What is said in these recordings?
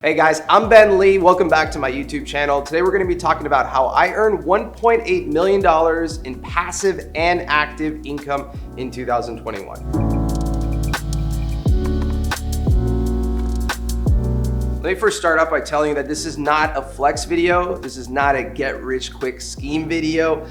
Hey guys, I'm Ben Lee. Welcome back to my YouTube channel. Today we're going to be talking about how I earned $1.8 million in passive and active income in 2021. Let me first start off by telling you that this is not a flex video. This is not a get rich quick scheme video.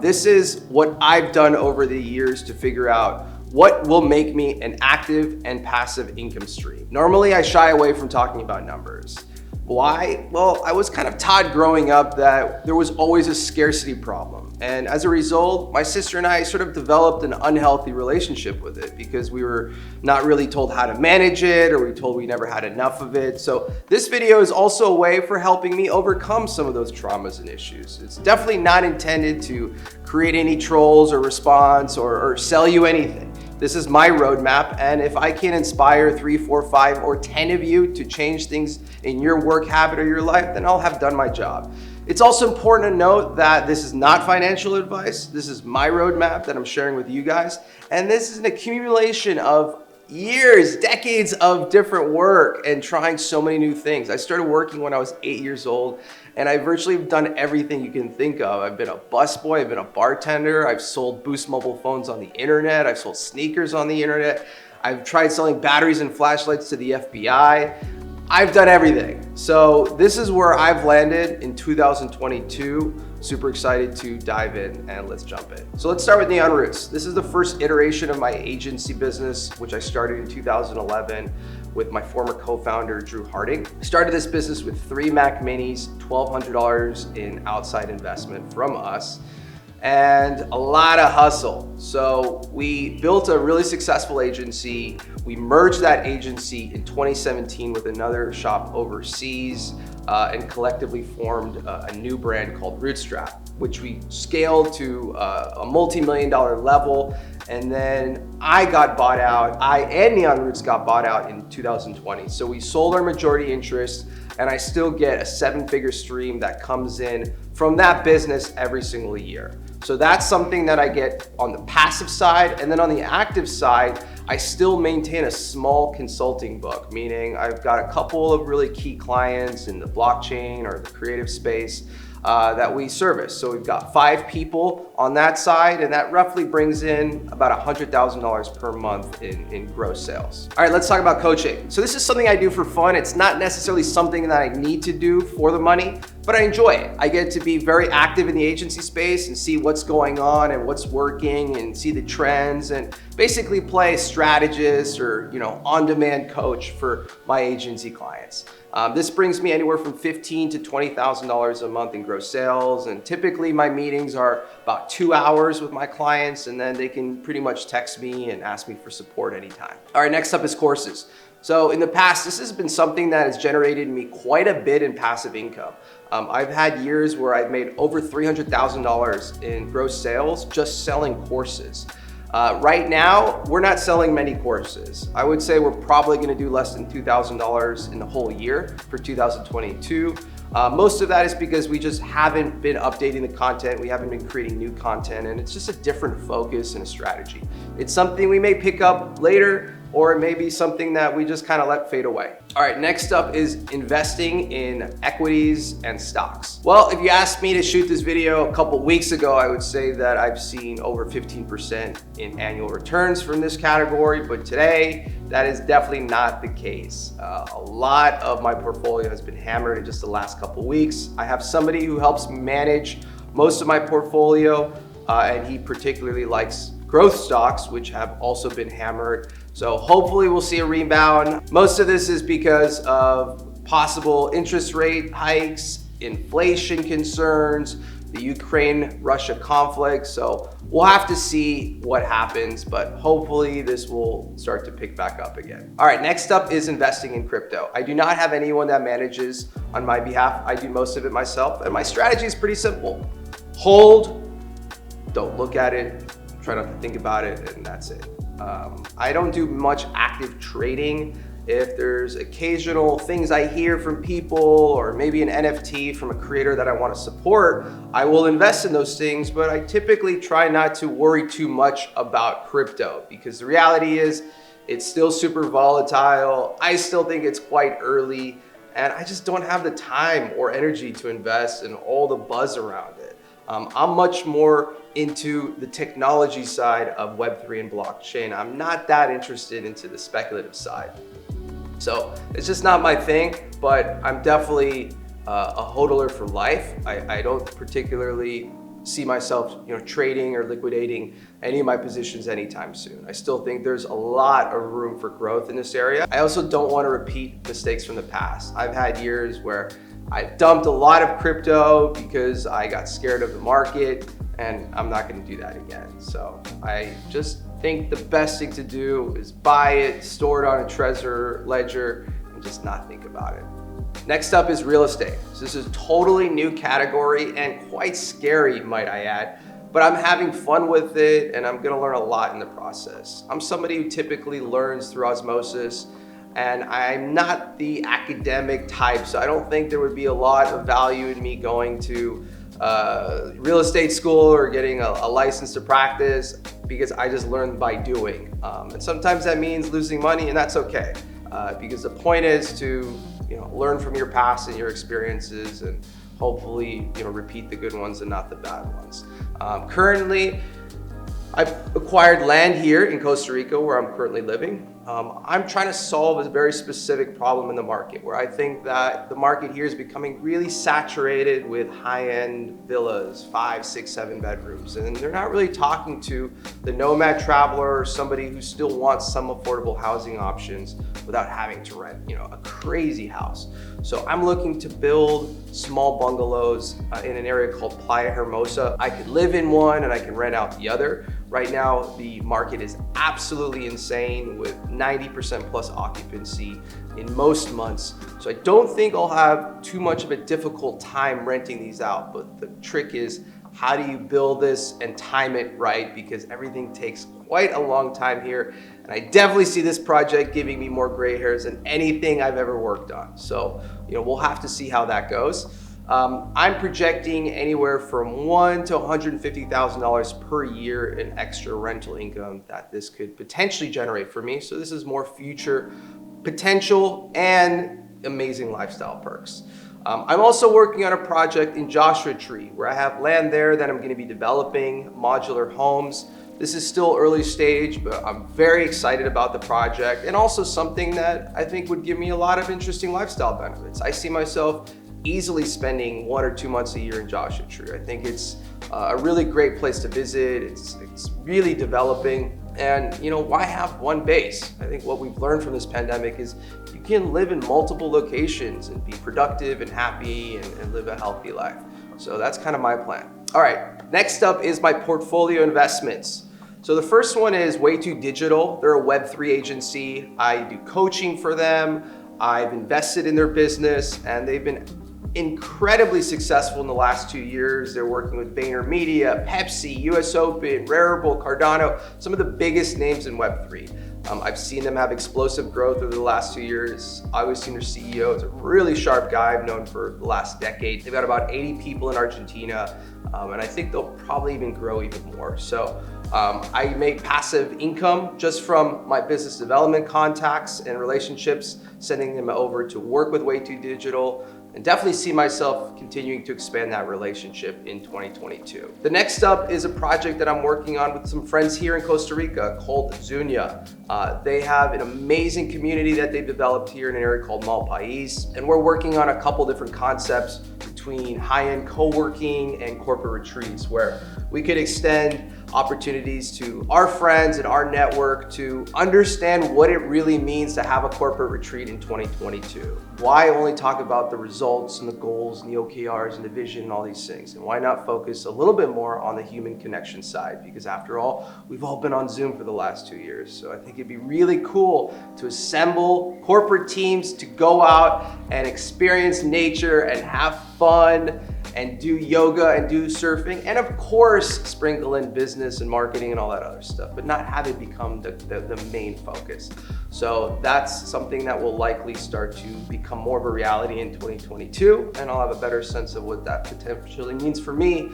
This is what I've done over the years to figure out what will make me an active and passive income stream. Normally, I shy away from talking about numbers. Why? Well, I was kind of taught growing up that there was always a scarcity problem. And as a result, my sister and I sort of developed an unhealthy relationship with it because we were not really told how to manage it, or we were told we never had enough of it. So this video is also a way for helping me overcome some of those traumas and issues. It's definitely not intended to create any trolls or response or sell you anything. This is my roadmap, and if I can inspire 3, 4, 5, or 10 of you to change things in your work habit or your life, then I'll have done my job. It's also important to note that this is not financial advice. This is my roadmap that I'm sharing with you guys, and this is an accumulation of years, decades of different work and trying so many new things. I started working when I was 8 years old, and I virtually have done everything you can think of. I've been a busboy, I've been a bartender, I've sold Boost mobile phones on the internet, I've sold sneakers on the internet, I've tried selling batteries and flashlights to the FBI. I've done everything. So this is where I've landed in 2022. Super excited to dive in, and let's jump in. So let's start with Neon Roots. This is the first iteration of my agency business, which I started in 2011 with my former co-founder, Drew Harding. I started this business with 3 Mac Minis, $1,200 in outside investment from us, and a lot of hustle. So we built a really successful agency. We merged that agency in 2017 with another shop overseas and collectively formed a new brand called Rootstrap, which we scaled to a multi-million-dollar level. And then I got bought out, I and Neon Roots got bought out in 2020. So we sold our majority interest, and I still get a 7-figure stream that comes in from that business every single year. So that's something that I get on the passive side. And then on the active side, I still maintain a small consulting book, meaning I've got a couple of really key clients in the blockchain or the creative space that we service. So we've got 5 people on that side, and that roughly brings in about $100,000 per month in gross sales. All right, let's talk about coaching. So this is something I do for fun. It's not necessarily something that I need to do for the money, but I enjoy it. I get to be very active in the agency space and see what's going on and what's working and see the trends and basically play strategist or on-demand coach for my agency clients. This brings me anywhere from $15,000 to $20,000 a month in gross sales, and typically my meetings are about 2 hours with my clients, and then they can pretty much text me and ask me for support anytime. All right, next up is courses. So in the past, this has been something that has generated me quite a bit in passive income. I've had years where I've made over $300,000 in gross sales just selling courses. Right now, we're not selling many courses. I would say we're probably gonna do less than $2,000 in the whole year for 2022. Most of that is because we just haven't been updating the content, we haven't been creating new content, and it's just a different focus and a strategy. It's something we may pick up later, or it may be something that we just kind of let fade away. All right, next up is investing in equities and stocks. Well, if you asked me to shoot this video a couple weeks ago, I would say that I've seen over 15% in annual returns from this category, but today, that is definitely not the case. A lot of my portfolio has been hammered in just the last couple weeks. I have somebody who helps manage most of my portfolio, and he particularly likes growth stocks, which have also been hammered. So hopefully we'll see a rebound. Most of this is because of possible interest rate hikes, inflation concerns, the Ukraine-Russia conflict. So we'll have to see what happens, but hopefully this will start to pick back up again. All right, next up is investing in crypto. I do not have anyone that manages on my behalf. I do most of it myself, and my strategy is pretty simple. Hold, don't look at it, try not to think about it, and that's it. I don't do much active trading. If there's occasional things I hear from people, or maybe an NFT from a creator that I want to support, I will invest in those things, but I typically try not to worry too much about crypto, because the reality is it's still super volatile. I still think it's quite early. and I just don't have the time or energy to invest in all the buzz around it. I'm much more into the technology side of Web3 and blockchain. I'm not that interested into the speculative side. So it's just not my thing, but I'm definitely a hodler for life. I don't particularly see myself, trading or liquidating any of my positions anytime soon. I still think there's a lot of room for growth in this area. I also don't want to repeat mistakes from the past. I've had years where I dumped a lot of crypto because I got scared of the market, and I'm not going to do that again. So I just think the best thing to do is buy it, store it on a Trezor ledger, and just not think about it. Next up is real estate. So this is a totally new category and quite scary, might I add, but I'm having fun with it and I'm gonna learn a lot in the process. I'm somebody who typically learns through osmosis, and I'm not the academic type, so I don't think there would be a lot of value in me going to real estate school or getting a license to practice, because I just learn by doing. And sometimes that means losing money, and that's okay, because the point is to learn from your past and your experiences, and hopefully repeat the good ones and not the bad ones. Currently, I've acquired land here in Costa Rica where I'm currently living. I'm trying to solve a very specific problem in the market, where I think that the market here is becoming really saturated with high-end villas, 5, 6, 7 bedrooms, and they're not really talking to the nomad traveler or somebody who still wants some affordable housing options without having to rent, a crazy house. So I'm looking to build small bungalows in an area called Playa Hermosa. I could live in one and I can rent out the other. Right now, the market is absolutely insane with 90% plus occupancy in most months. So I don't think I'll have too much of a difficult time renting these out. But the trick is, how do you build this and time it right? Because everything takes quite a long time here. And I definitely see this project giving me more gray hairs than anything I've ever worked on. So, we'll have to see how that goes. I'm projecting anywhere from $100,000 to $150,000 per year in extra rental income that this could potentially generate for me. So this is more future potential and amazing lifestyle perks. I'm also working on a project in Joshua Tree where I have land there that I'm going to be developing modular homes. This is still early stage, but I'm very excited about the project, and also something that I think would give me a lot of interesting lifestyle benefits. I see myself easily spending 1 or 2 months a year in Joshua Tree. I think it's a really great place to visit. It's really developing, and why have one base? I think what we've learned from this pandemic is you can live in multiple locations and be productive and happy and live a healthy life. So that's kind of my plan. All right, next up is my portfolio investments. So the first one is Way2 Digital. They're a Web3 agency. I do coaching for them. I've invested in their business, and they've been incredibly successful in the last 2 years. They're working with VaynerMedia, Pepsi, US Open, Rarible, Cardano, some of the biggest names in Web3. I've seen them have explosive growth over the last 2 years. I always seen their CEO is a really sharp guy I've known for the last decade. They've got about 80 people in Argentina, and I think they'll probably even grow even more. So I make passive income just from my business development contacts and relationships, sending them over to work with Way2 Digital, and definitely see myself continuing to expand that relationship in 2022. The next up is a project that I'm working on with some friends here in Costa Rica called Zunia. They have an amazing community that they've developed here in an area called Malpais, and we're working on a couple different concepts between high-end co-working and corporate retreats, where we could extend opportunities to our friends and our network to understand what it really means to have a corporate retreat in 2022. Why only talk about the results and the goals and the OKRs and the vision and all these things? And why not focus a little bit more on the human connection side? Because after all, we've all been on Zoom for the last 2 years. So I think it'd be really cool to assemble corporate teams to go out and experience nature and have fun and do yoga and do surfing, and of course sprinkle in business and marketing and all that other stuff, but not have it become the main focus. So that's something that will likely start to become more of a reality in 2022, and I'll have a better sense of what that potentially means for me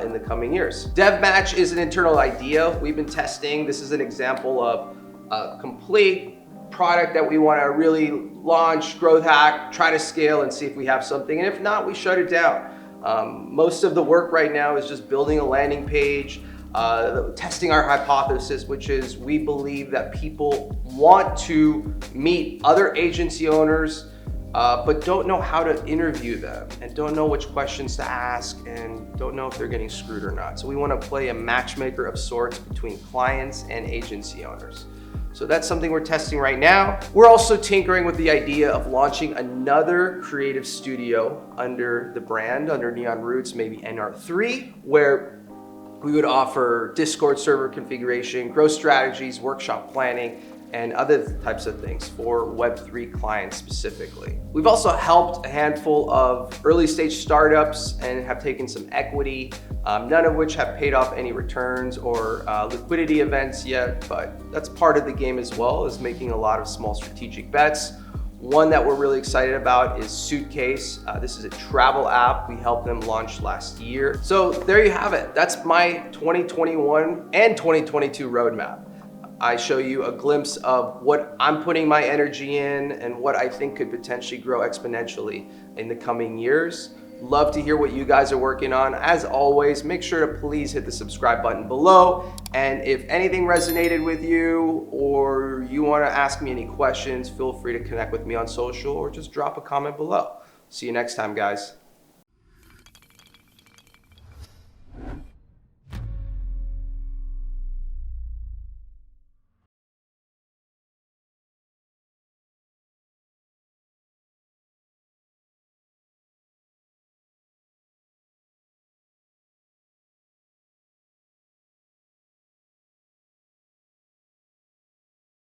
in the coming years. DevMatch is an internal idea we've been testing. This is an example of a complete product that we want to really launch, growth hack, try to scale and see if we have something. And if not, we shut it down. Most of the work right now is just building a landing page, testing our hypothesis, which is we believe that people want to meet other agency owners, but don't know how to interview them and don't know which questions to ask and don't know if they're getting screwed or not. So we want to play a matchmaker of sorts between clients and agency owners. So that's something we're testing right now. We're also tinkering with the idea of launching another creative studio under the brand, under Neon Roots, maybe NR3, where we would offer Discord server configuration, growth strategies, workshop planning, and other types of things for Web3 clients specifically. We've also helped a handful of early stage startups and have taken some equity, none of which have paid off any returns or liquidity events yet, but that's part of the game as well, is making a lot of small strategic bets. One that we're really excited about is Suitcase. This is a travel app we helped them launch last year. So there you have it. That's my 2021 and 2022 roadmap. I show you a glimpse of what I'm putting my energy in and what I think could potentially grow exponentially in the coming years. Love to hear what you guys are working on. As always, make sure to please hit the subscribe button below. And if anything resonated with you or you want to ask me any questions, feel free to connect with me on social or just drop a comment below. See you next time, guys.